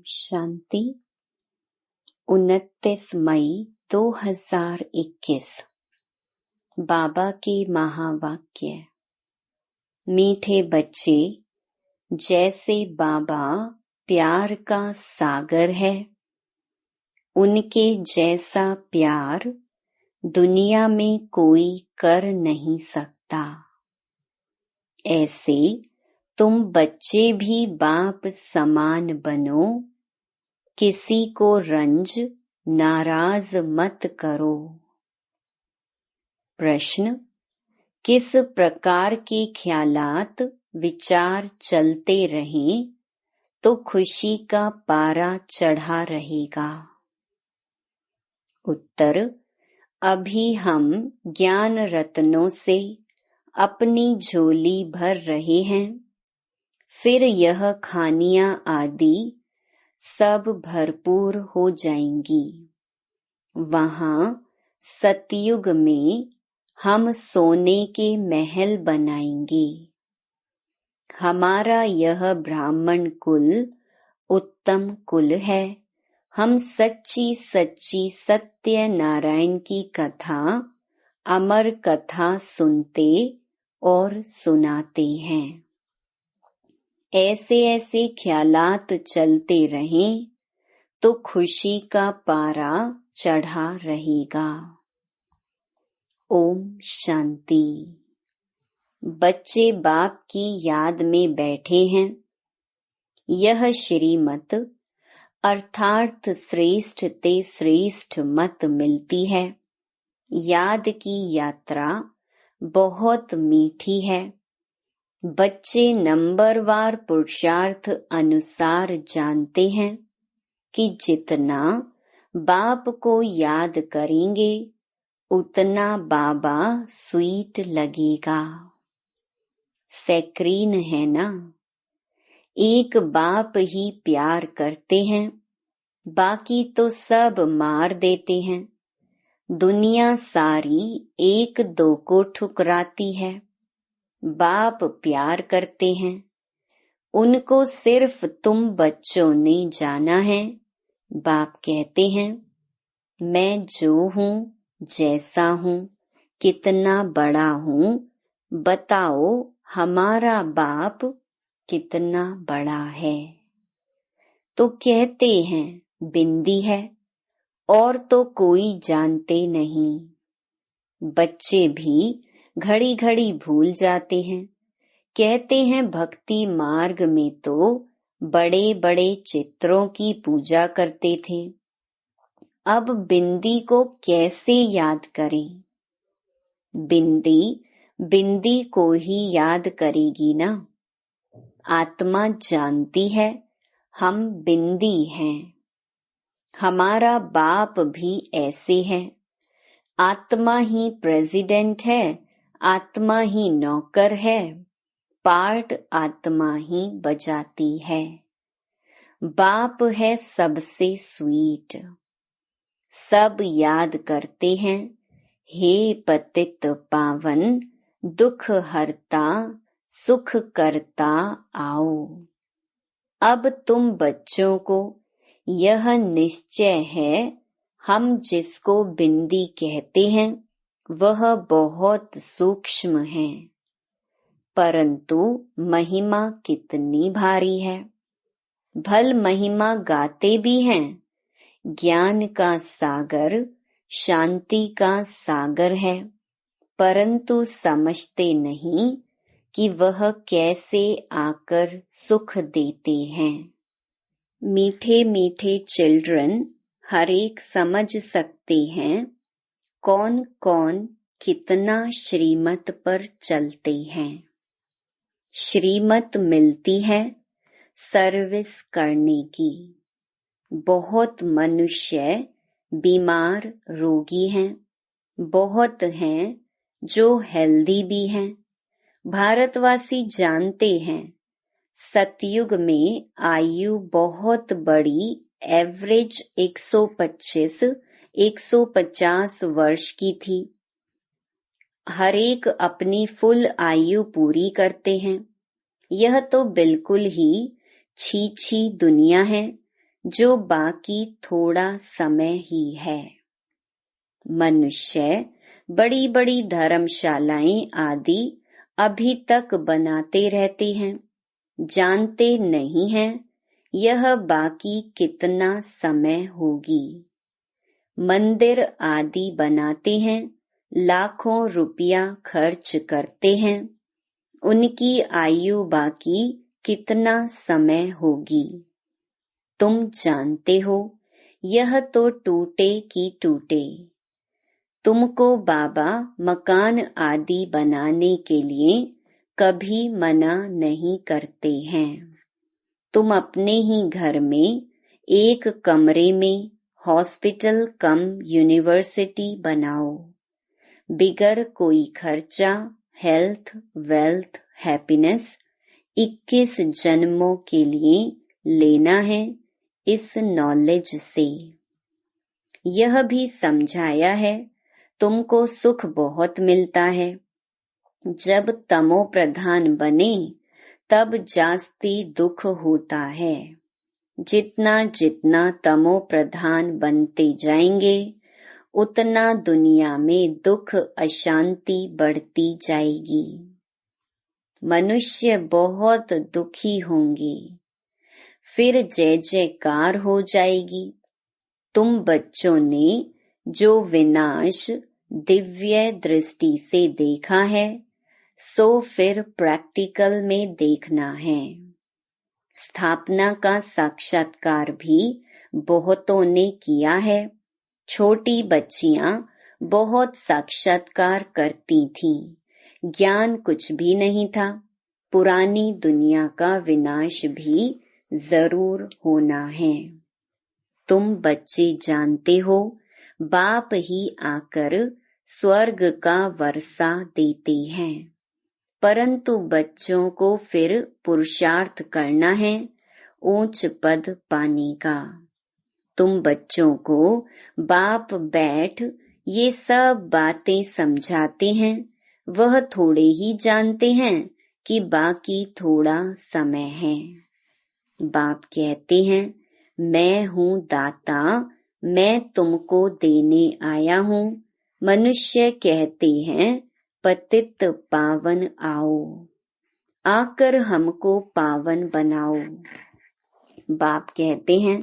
शांति 29 मई 2021। बाबा के महावाक्य। मीठे बच्चे, जैसे बाबा प्यार का सागर है, उनके जैसा प्यार दुनिया में कोई कर नहीं सकता। ऐसे तुम बच्चे भी बाप समान बनो, किसी को रंज नाराज मत करो। प्रश्न: किस प्रकार के ख्यालात विचार चलते रहें तो खुशी का पारा चढ़ा रहेगा? उत्तर: अभी हम ज्ञान रत्नों से अपनी झोली भर रहे हैं, फिर यह खानियां आदि सब भरपूर हो जाएंगी। वहां सतयुग में हम सोने के महल बनाएंगे। हमारा यह ब्राह्मण कुल उत्तम कुल है। हम सच्ची सच्ची सत्य नारायण की कथा, अमर कथा सुनते और सुनाते हैं। ऐसे ऐसे ख्यालात चलते रहें तो खुशी का पारा चढ़ा रहेगा। ओम शांति। बच्चे बाप की याद में बैठे हैं। यह श्रीमत अर्थात श्रेष्ठ ते श्रेष्ठ मत मिलती है। याद की यात्रा बहुत मीठी है। बच्चे नंबरवार पुरुषार्थ अनुसार जानते हैं कि जितना बाप को याद करेंगे उतना बाबा स्वीट लगेगा। सैक्रीन है ना, एक बाप ही प्यार करते हैं, बाकी तो सब मार देते हैं। दुनिया सारी एक दो को ठुकराती है। बाप प्यार करते हैं, उनको सिर्फ तुम बच्चों ने जाना है। बाप कहते हैं, मैं जो हूँ, जैसा हूँ, कितना बड़ा हूँ, बताओ हमारा बाप कितना बड़ा है। तो कहते हैं बिंदी है, और तो कोई जानते नहीं। बच्चे भी घड़ी घड़ी भूल जाते हैं। कहते हैं भक्ति मार्ग में तो बड़े बड़े चित्रों की पूजा करते थे, अब बिंदी को कैसे याद करें? बिंदी बिंदी को ही याद करेगी ना। आत्मा जानती है हम बिंदी हैं। हमारा बाप भी ऐसे है। आत्मा ही प्रेसिडेंट है, आत्मा ही नौकर है, पार्ट आत्मा ही बजाती है। बाप है सबसे स्वीट। सब याद करते हैं, हे पतित पावन, दुख हरता सुख करता आओ। अब तुम बच्चों को यह निश्चय है, हम जिसको बिंदी कहते हैं वह बहुत सूक्ष्म है, परंतु महिमा कितनी भारी है। भल महिमा गाते भी हैं। ज्ञान का सागर शांति का सागर है, परंतु समझते नहीं कि वह कैसे आकर सुख देते हैं। मीठे मीठे चिल्ड्रन हर एक समझ सकते हैं कौन कौन कितना श्रीमत पर चलते हैं। श्रीमत मिलती है सर्विस करने की। बहुत मनुष्य बीमार रोगी हैं, बहुत हैं जो हेल्दी भी हैं। भारतवासी जानते हैं सतयुग में आयु बहुत बड़ी, एवरेज 125-150 वर्ष की थी। हर एक अपनी फुल आयु पूरी करते हैं। यह तो बिल्कुल ही छी छी दुनिया है जो बाकी थोड़ा समय ही है। मनुष्य बड़ी बड़ी धर्मशालाएं आदि अभी तक बनाते रहते हैं, जानते नहीं हैं यह बाकी कितना समय होगी। मंदिर आदि बनाते हैं, लाखों रुपया खर्च करते हैं, उनकी आयु बाकी कितना समय होगी। तुम जानते हो यह तो टूटे की टूटे। तुमको बाबा मकान आदि बनाने के लिए कभी मना नहीं करते हैं। तुम अपने ही घर में एक कमरे में हॉस्पिटल कम यूनिवर्सिटी बनाओ। बिगर कोई खर्चा हेल्थ, वेल्थ, हैप्पीनेस 21 जन्मों के लिए लेना है इस नॉलेज से। यह भी समझाया है तुमको सुख बहुत मिलता है। जब तमो प्रधान बने तब जास्ती दुख होता है। जितना जितना तमो प्रधान बनते जाएंगे उतना दुनिया में दुख अशांति बढ़ती जाएगी। मनुष्य बहुत दुखी होंगे, फिर जय जयकार हो जाएगी। तुम बच्चों ने जो विनाश दिव्य दृष्टि से देखा है सो फिर प्रैक्टिकल में देखना है। स्थापना का साक्षात्कार भी बहुतों ने किया है। छोटी बच्चियां बहुत साक्षात्कार करती थीं, ज्ञान कुछ भी नहीं था। पुरानी दुनिया का विनाश भी जरूर होना है। तुम बच्चे जानते हो बाप ही आकर स्वर्ग का वर्षा देते हैं, परंतु बच्चों को फिर पुरुषार्थ करना है ऊंच पद पाने का। तुम बच्चों को बाप बैठ ये सब बातें समझाते हैं, वह थोड़े ही जानते हैं कि बाकी थोड़ा समय है। बाप कहते हैं मैं हूँ दाता, मैं तुमको देने आया हूँ। मनुष्य कहते हैं पतित पावन आओ, आकर हमको पावन बनाओ। बाप कहते हैं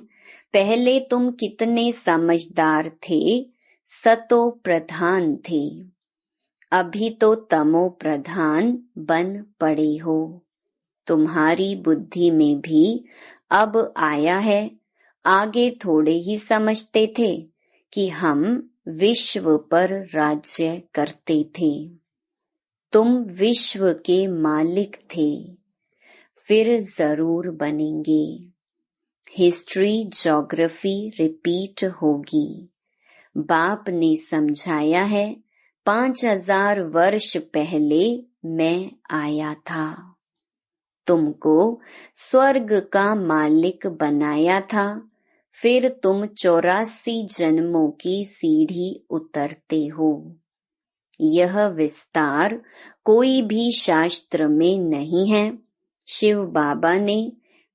पहले तुम कितने समझदार थे, सतो प्रधान थे, अभी तो तमो प्रधान बन पड़े हो। तुम्हारी बुद्धि में भी अब आया है, आगे थोड़े ही समझते थे कि हम विश्व पर राज्य करते थे। तुम विश्व के मालिक थे, फिर जरूर बनेंगे। हिस्ट्री ज्योग्राफी रिपीट होगी। बाप ने समझाया है 5000 वर्ष पहले मैं आया था, तुमको स्वर्ग का मालिक बनाया था, फिर तुम 84 जन्मों की सीढ़ी उतरते हो। यह विस्तार कोई भी शास्त्र में नहीं है। शिव बाबा ने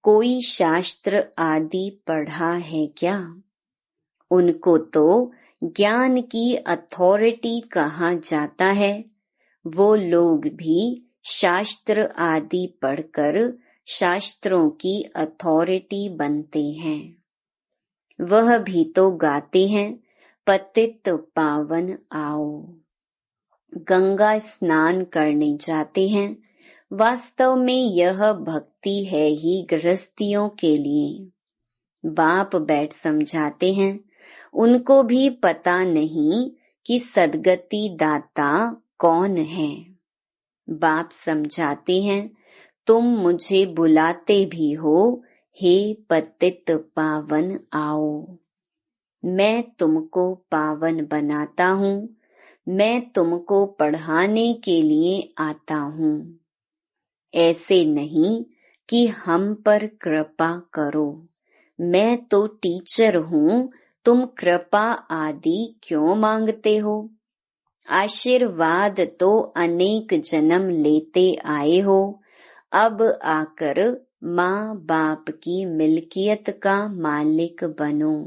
कोई शास्त्र आदि पढ़ा है क्या? उनको तो ज्ञान की अथॉरिटी कहा जाता है। वो लोग भी शास्त्र आदि पढ़कर शास्त्रों की अथॉरिटी बनते हैं। वह भी तो गाते हैं पतित पावन आओ। गंगा स्नान करने जाते हैं। वास्तव में यह भक्ति है ही गृहस्थियों के लिए। बाप बैठ समझाते हैं, उनको भी पता नहीं कि सद्गति दाता कौन है। बाप समझाते हैं, तुम मुझे बुलाते भी हो, हे पतित पावन आओ। मैं तुमको पावन बनाता हूँ, मैं तुमको पढ़ाने के लिए आता हूँ। ऐसे नहीं कि हम पर कृपा करो, मैं तो टीचर हूँ, तुम कृपा आदि क्यों मांगते हो? आशीर्वाद तो अनेक जन्म लेते आए हो, अब आकर माँ बाप की मिल्कियत का मालिक बनो।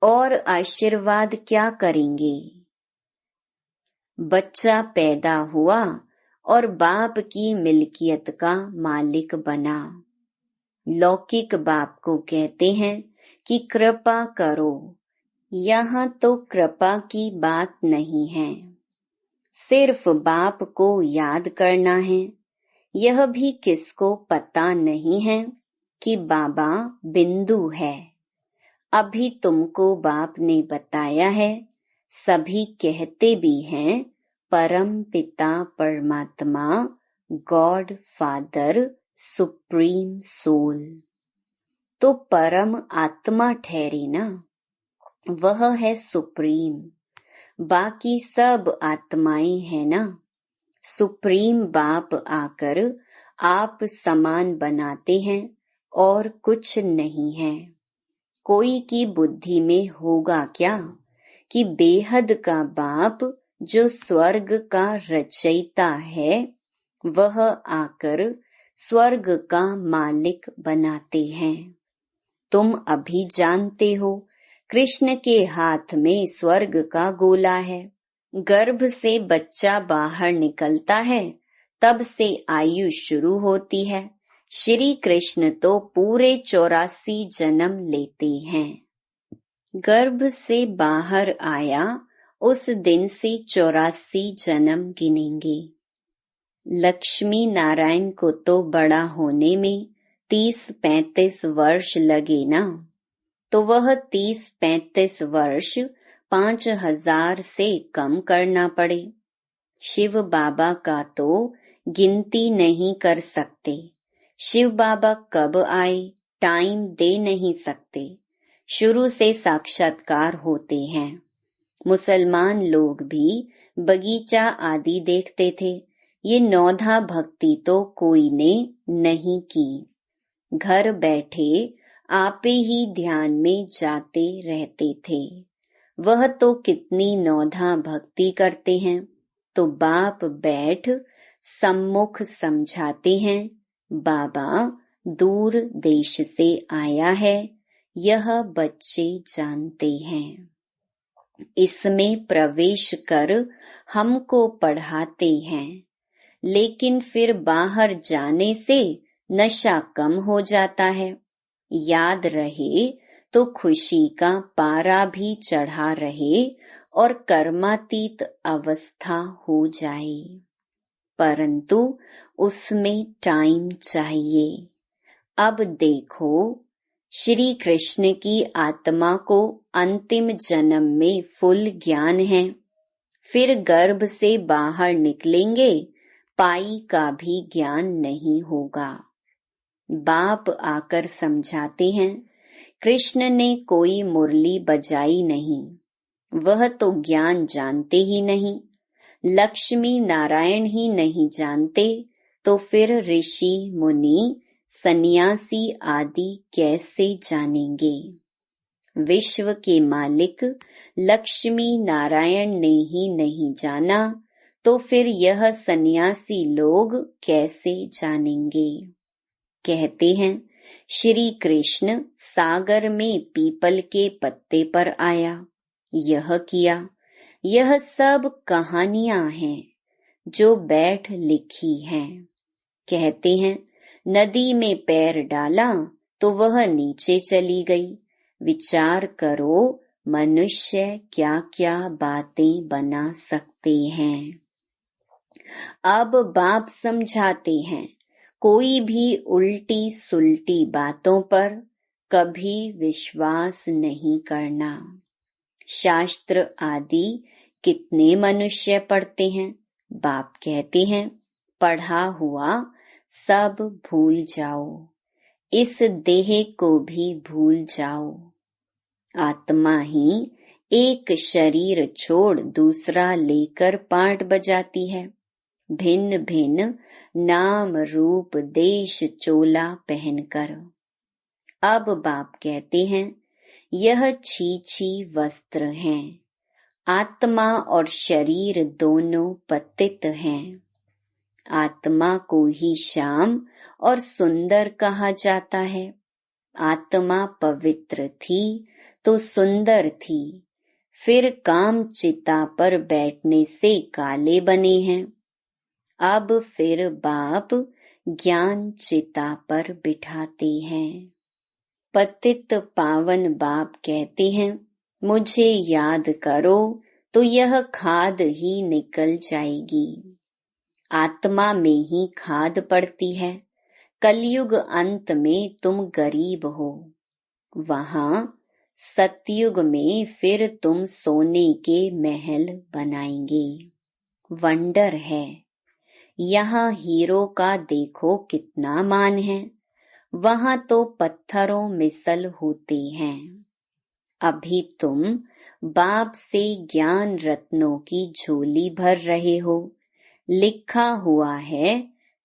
और आशीर्वाद क्या करेंगे? बच्चा पैदा हुआ और बाप की मिल्कियत का मालिक बना। लौकिक बाप को कहते हैं कि कृपा करो। यहाँ तो कृपा की बात नहीं है, सिर्फ बाप को याद करना है। यह भी किसको पता नहीं है कि बाबा बिंदु है। अभी तुमको बाप ने बताया है, सभी कहते भी हैं परम पिता परमात्मा, गॉड फादर, सुप्रीम सोल। तो परम आत्मा ठहरी ना, वह है सुप्रीम। बाकी सब आत्माएं हैं ना। सुप्रीम बाप आकर आप समान बनाते हैं और कुछ नहीं है। कोई की बुद्धि में होगा क्या कि बेहद का बाप जो स्वर्ग का रचयिता है, वह आकर स्वर्ग का मालिक बनाते हैं। तुम अभी जानते हो कृष्ण के हाथ में स्वर्ग का गोला है। गर्भ से बच्चा बाहर निकलता है, तब से आयु शुरू होती है। श्री कृष्ण तो पूरे 84 जन्म लेते हैं। गर्भ से बाहर आया उस दिन से 84 जन्म गिनेंगे। लक्ष्मी नारायण को तो बड़ा होने में 30-35 वर्ष लगे ना, तो वह 30-35 वर्ष 5000 से कम करना पड़े। शिव बाबा का तो गिनती नहीं कर सकते। शिव बाबा कब आए टाइम दे नहीं सकते। शुरू से साक्षात्कार होते हैं। मुसलमान लोग भी बगीचा आदि देखते थे। ये नौधा भक्ति तो कोई ने नहीं की। घर बैठे आपे ही ध्यान में जाते रहते थे। वह तो कितनी नौधा भक्ति करते हैं। तो बाप बैठ सम्मुख समझाते हैं, बाबा दूर देश से आया है, यह बच्चे जानते हैं। इसमें प्रवेश कर हमको पढ़ाते हैं, लेकिन फिर बाहर जाने से नशा कम हो जाता है। याद रहे तो खुशी का पारा भी चढ़ा रहे और कर्मातीत अवस्था हो जाए, परंतु उसमें टाइम चाहिए। अब देखो, श्री कृष्ण की आत्मा को अंतिम जन्म में फुल ज्ञान है। फिर गर्भ से बाहर निकलेंगे, पाई का भी ज्ञान नहीं होगा। बाप आकर समझाते हैं, कृष्ण ने कोई मुरली बजाई नहीं, वह तो ज्ञान जानते ही नहीं। लक्ष्मी नारायण ही नहीं जानते, तो फिर ऋषि मुनि सन्यासी आदि कैसे जानेंगे। विश्व के मालिक लक्ष्मी नारायण ने ही नहीं जाना, तो फिर यह सन्यासी लोग कैसे जानेंगे। कहते हैं श्री कृष्ण सागर में पीपल के पत्ते पर आया, यह किया। यह सब कहानियां हैं जो बैठ लिखी हैं। कहते हैं नदी में पैर डाला तो वह नीचे चली गई। विचार करो मनुष्य क्या क्या बातें बना सकते हैं। अब बाप समझाते हैं, कोई भी उल्टी सुल्टी बातों पर कभी विश्वास नहीं करना। शास्त्र आदि कितने मनुष्य पढ़ते हैं। बाप कहते हैं पढ़ा हुआ सब भूल जाओ, इस देह को भी भूल जाओ। आत्मा ही एक शरीर छोड़ दूसरा लेकर पाठ बजाती है। भिन्न भिन्न नाम रूप देश चोला पहनकर। अब बाप कहते हैं यह छी वस्त्र हैं। आत्मा और शरीर दोनों पतित हैं। आत्मा को ही श्याम और सुंदर कहा जाता है। आत्मा पवित्र थी तो सुंदर थी, फिर काम चिता पर बैठने से काले बने हैं। अब फिर बाप ज्ञान चिता पर बिठाते हैं। पतित पावन बाप कहते हैं, मुझे याद करो तो यह खाद ही निकल जाएगी। आत्मा में ही खाद पड़ती है। कलयुग अंत में तुम गरीब हो, वहां सतयुग में फिर तुम सोने के महल बनाएंगे। वंडर है। यहाँ हीरो का देखो कितना मान है, वहां तो पत्थरों मिसल होते हैं। अभी तुम बाप से ज्ञान रत्नों की झोली भर रहे हो। लिखा हुआ है,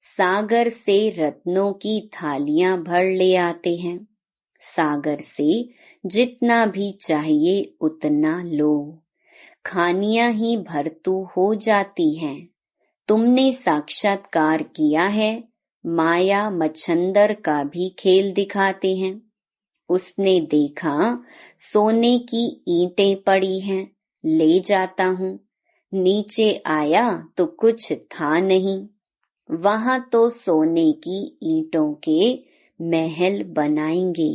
सागर से रत्नों की थालियां भर ले आते हैं। सागर से जितना भी चाहिए उतना लो, खानियां ही भरतू हो जाती हैं। तुमने साक्षात्कार किया है, माया मच्छंदर का भी खेल दिखाते हैं। उसने देखा सोने की ईंटें पड़ी हैं, ले जाता हूँ। नीचे आया तो कुछ था नहीं, वहां तो सोने की ईंटों के महल बनाएंगे।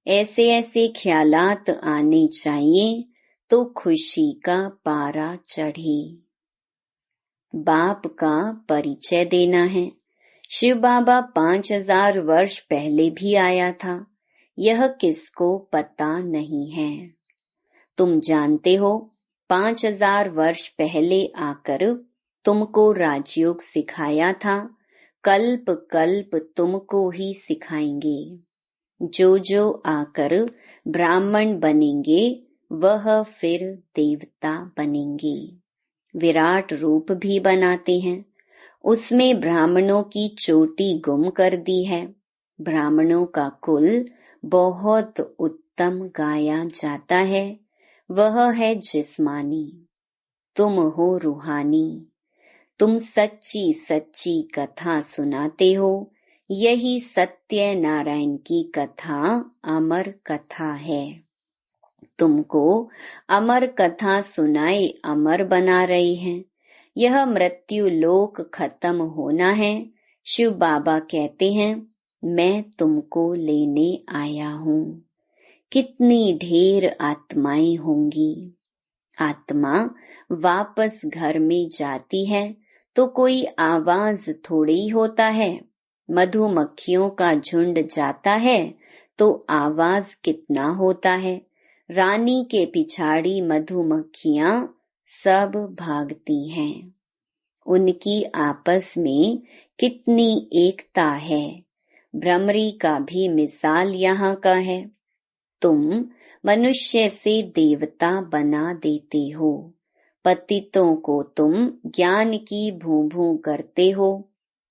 ऐसे ऐसे ख्यालात आने चाहिए तो खुशी का पारा चढ़े। बाप का परिचय देना है। शिव बाबा 5000 वर्ष पहले भी आया था, यह किसको पता नहीं है। तुम जानते हो, 5000 वर्ष पहले आकर तुमको राजयोग सिखाया था, कल्प कल्प तुमको ही सिखाएंगे। जो आकर ब्राह्मण बनेंगे वह फिर देवता बनेंगे। विराट रूप भी बनाते हैं, उसमें ब्राह्मणों की चोटी गुम कर दी है। ब्राह्मणों का कुल बहुत उत्तम गाया जाता है, वह है जिस्मानी, तुम हो रूहानी। तुम सच्ची सच्ची कथा सुनाते हो, यही सत्य नारायण की कथा अमर कथा है। तुमको अमर कथा सुनाए अमर बना रही हैं। यह मृत्यु लोक खत्म होना है। शिव बाबा कहते हैं, मैं तुमको लेने आया हूँ। कितनी ढेर आत्माएं होंगी। आत्मा वापस घर में जाती है तो कोई आवाज थोड़ी होता है। मधुमक्खियों का झुंड जाता है तो आवाज कितना होता है। रानी के पिछाड़ी मधुमक्खियां सब भागती हैं। उनकी आपस में कितनी एकता है। भ्रमरी का भी मिसाल यहाँ का है। तुम मनुष्य से देवता बना देते हो। पतितों को तुम ज्ञान की भूभू करते हो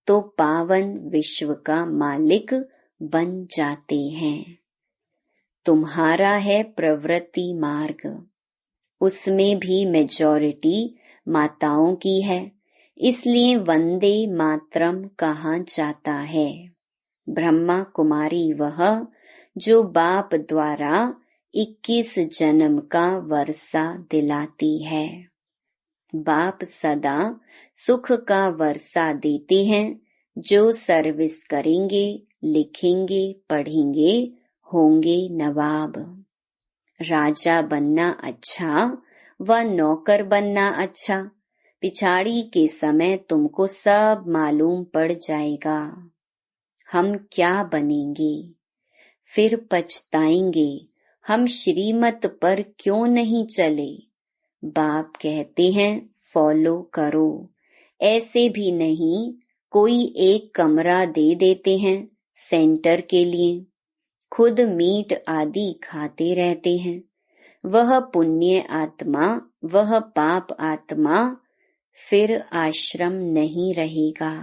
तो पावन विश्व का मालिक बन जाते हैं। तुम्हारा है प्रवृत्ति मार्ग, उसमें भी मेजॉरिटी माताओं की है, इसलिए वंदे मातरम कहा जाता है। ब्रह्मा कुमारी वह जो बाप द्वारा 21 जन्म का वर्षा दिलाती है। बाप सदा सुख का वर्षा देते हैं। जो सर्विस करेंगे, लिखेंगे, पढ़ेंगे, होंगे नवाब। राजा बनना अच्छा व नौकर बनना अच्छा, पिछाड़ी के समय तुमको सब मालूम पड़ जाएगा। हम क्या बनेंगे, फिर पछताएंगे हम श्रीमत पर क्यों नहीं चले। बाप कहते हैं फॉलो करो। ऐसे भी नहीं, कोई एक कमरा दे देते हैं सेंटर के लिए, खुद मीट आदि खाते रहते हैं। वह पुण्य आत्मा, वह पाप आत्मा, फिर आश्रम नहीं रहेगा।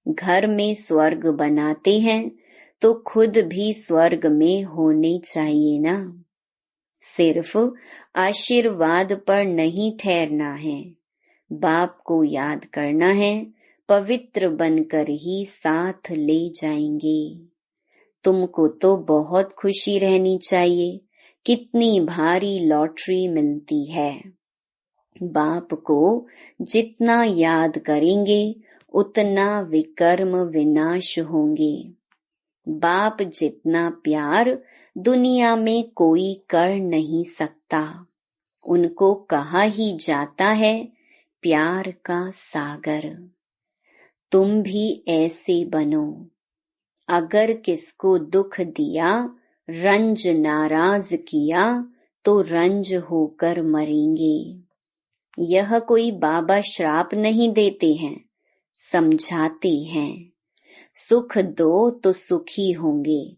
घर में स्वर्ग बनाते हैं तो खुद भी स्वर्ग में होने चाहिए ना। सिर्फ आशीर्वाद पर नहीं ठहरना है, बाप को याद करना है, पवित्र बनकर ही साथ ले जाएंगे। तुमको तो बहुत खुशी रहनी चाहिए, कितनी भारी लॉटरी मिलती है। बाप को जितना याद करेंगे उतना विकर्म विनाश होंगे। बाप जितना प्यार दुनिया में कोई कर नहीं सकता। उनको कहा ही जाता है प्यार का सागर। तुम भी ऐसे बनो। अगर किसको दुख दिया, रंज नाराज किया, तो रंज होकर मरेंगे। यह कोई बाबा श्राप नहीं देते हैं, समझाते हैं। सुख दो तो सुखी होंगे,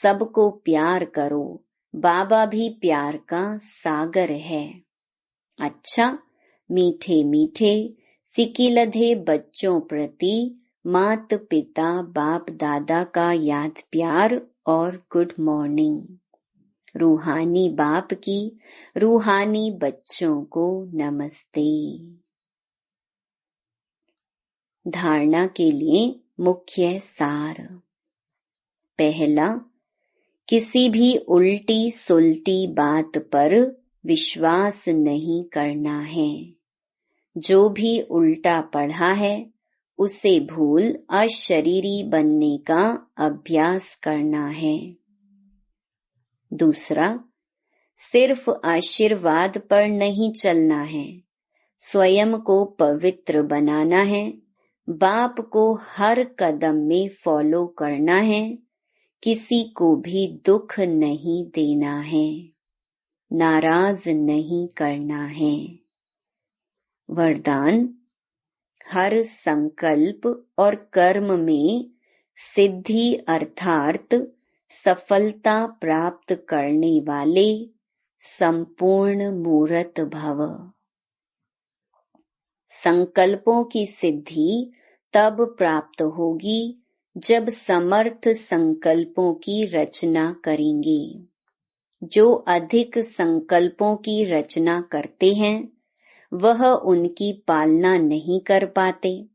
सबको प्यार करो। बाबा भी प्यार का सागर है। अच्छा, मीठे मीठे सिकिलधे बच्चों प्रति मात पिता बाप दादा का याद प्यार और गुड मॉर्निंग। रूहानी बाप की रूहानी बच्चों को नमस्ते। धारणा के लिए मुख्य सार। पहला, किसी भी उल्टी सुलटी बात पर विश्वास नहीं करना है। जो भी उल्टा पढ़ा है उसे भूल अशरीरी बनने का अभ्यास करना है। दूसरा, सिर्फ आशीर्वाद पर नहीं चलना है, स्वयं को पवित्र बनाना है। बाप को हर कदम में फॉलो करना है, किसी को भी दुख नहीं देना है, नाराज नहीं करना है। वरदान, हर संकल्प और कर्म में सिद्धि अर्थात सफलता प्राप्त करने वाले संपूर्ण मूर्त भव। संकल्पों की सिद्धि तब प्राप्त होगी जब समर्थ संकल्पों की रचना करेंगे। जो अधिक संकल्पों की रचना करते हैं वह उनकी पालना नहीं कर पाते।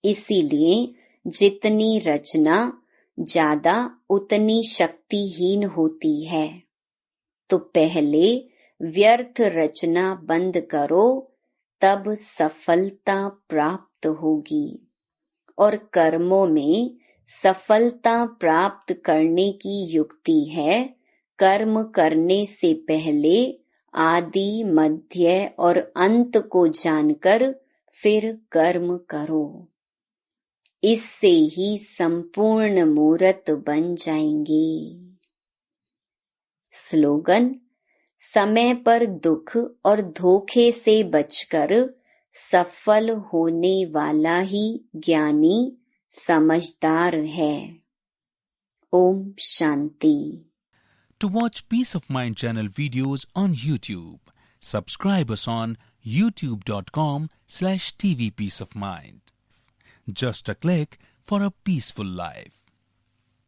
इसीलिए जितनी रचना ज्यादा उतनी शक्तिहीन होती है। तो पहले व्यर्थ रचना बंद करो, तब सफलता प्राप्त होगी। और कर्मों में सफलता प्राप्त करने की युक्ति है, कर्म करने से पहले आदि मध्य और अंत को जानकर फिर कर्म करो। इससे ही संपूर्ण मूर्त बन जाएंगे। स्लोगन, समय पर दुख और धोखे से बचकर सफल होने वाला ही ज्ञानी समझदार है। Om Shanti. To watch Peace of Mind channel videos on YouTube, subscribe us on youtube.com/tvpeaceofmind. Just a click for a peaceful life.